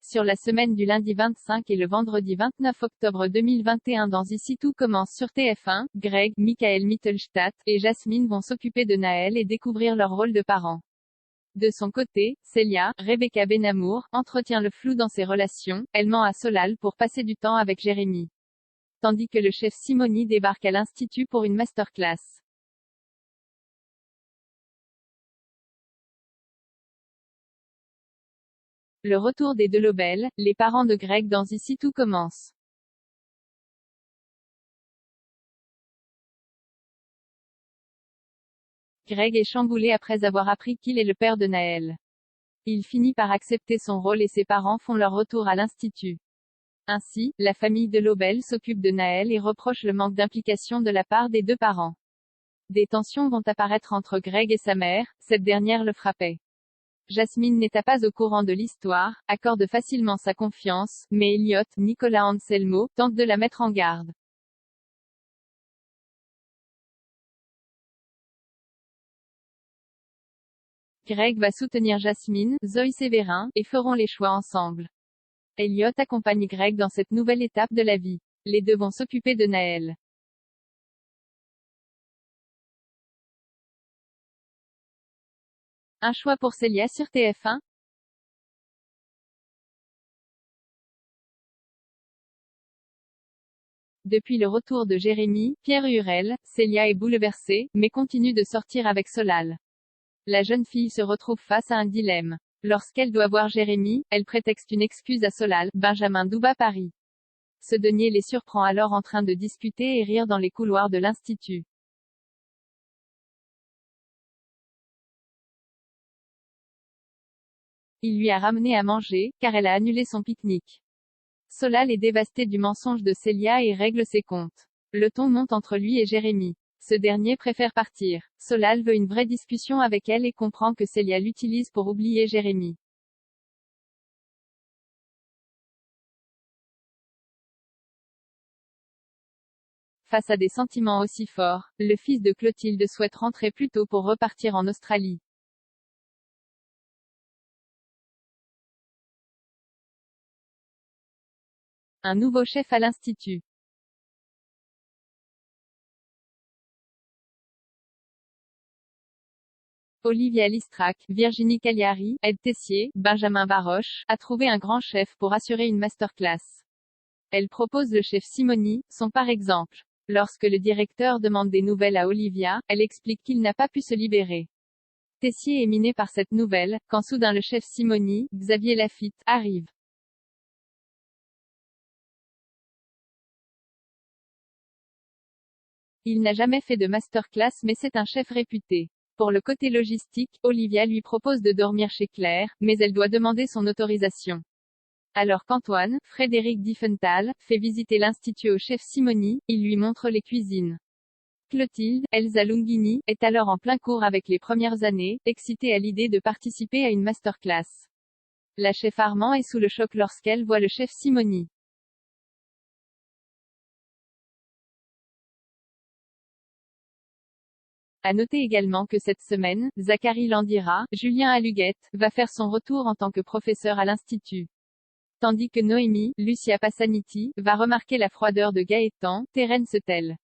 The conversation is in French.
Sur la semaine du lundi 25 et le vendredi 29 octobre 2021 dans Ici tout commence sur TF1, Greg, Michael Mittelstadt et Jasmine vont s'occuper de Naël et découvrir leur rôle de parents. De son côté, Célia, Rebecca Benamour, entretient le flou dans ses relations, elle ment à Solal pour passer du temps avec Jérémy. Tandis que le chef Simoni débarque à l'Institut pour une masterclass. Le retour des Delobel, les parents de Greg dans Ici tout commence. Greg est chamboulé après avoir appris qu'il est le père de Naël. Il finit par accepter son rôle et ses parents font leur retour à l'Institut. Ainsi, la famille Delobel s'occupe de Naël et reproche le manque d'implication de la part des deux parents. Des tensions vont apparaître entre Greg et sa mère, cette dernière le frappait. Jasmine n'était pas au courant de l'histoire, accorde facilement sa confiance, mais Elliot, Nicolas Anselmo, tente de la mettre en garde. Greg va soutenir Jasmine, Zoe Sévérin, et feront les choix ensemble. Elliot accompagne Greg dans cette nouvelle étape de la vie. Les deux vont s'occuper de Naël. Un choix pour Célia sur TF1. Depuis le retour de Jérémy, Pierre Hurel, Célia est bouleversée, mais continue de sortir avec Solal. La jeune fille se retrouve face à un dilemme. Lorsqu'elle doit voir Jérémy, elle prétexte une excuse à Solal, Benjamin Douba Paris. Ce denier les surprend alors en train de discuter et rire dans les couloirs de l'Institut. Il lui a ramené à manger, car elle a annulé son pique-nique. Solal est dévasté du mensonge de Célia et règle ses comptes. Le ton monte entre lui et Jérémy. Ce dernier préfère partir. Solal veut une vraie discussion avec elle et comprend que Célia l'utilise pour oublier Jérémy. Face à des sentiments aussi forts, le fils de Clotilde souhaite rentrer plus tôt pour repartir en Australie. Un nouveau chef à l'Institut. Olivia Listrac, Virginie Cagliari, Ed Tessier, Benjamin Baroche, a trouvé un grand chef pour assurer une masterclass. Elle propose le chef Simoni, son par exemple. Lorsque le directeur demande des nouvelles à Olivia, elle explique qu'il n'a pas pu se libérer. Tessier est miné par cette nouvelle, quand soudain le chef Simoni, Xavier Lafitte, arrive. Il n'a jamais fait de masterclass mais c'est un chef réputé. Pour le côté logistique, Olivia lui propose de dormir chez Claire, mais elle doit demander son autorisation. Alors qu'Antoine, Frédéric Diffenthal, fait visiter l'Institut au chef Simoni, il lui montre les cuisines. Clotilde, Elsa Lunghini, est alors en plein cours avec les premières années, excitée à l'idée de participer à une masterclass. La chef Armand est sous le choc lorsqu'elle voit le chef Simoni. À noter également que cette semaine, Zachary Landira, Julien Aluguette, va faire son retour en tant que professeur à l'Institut. Tandis que Noémie, Lucia Passaniti, va remarquer la froideur de Gaëtan, Terence Tel.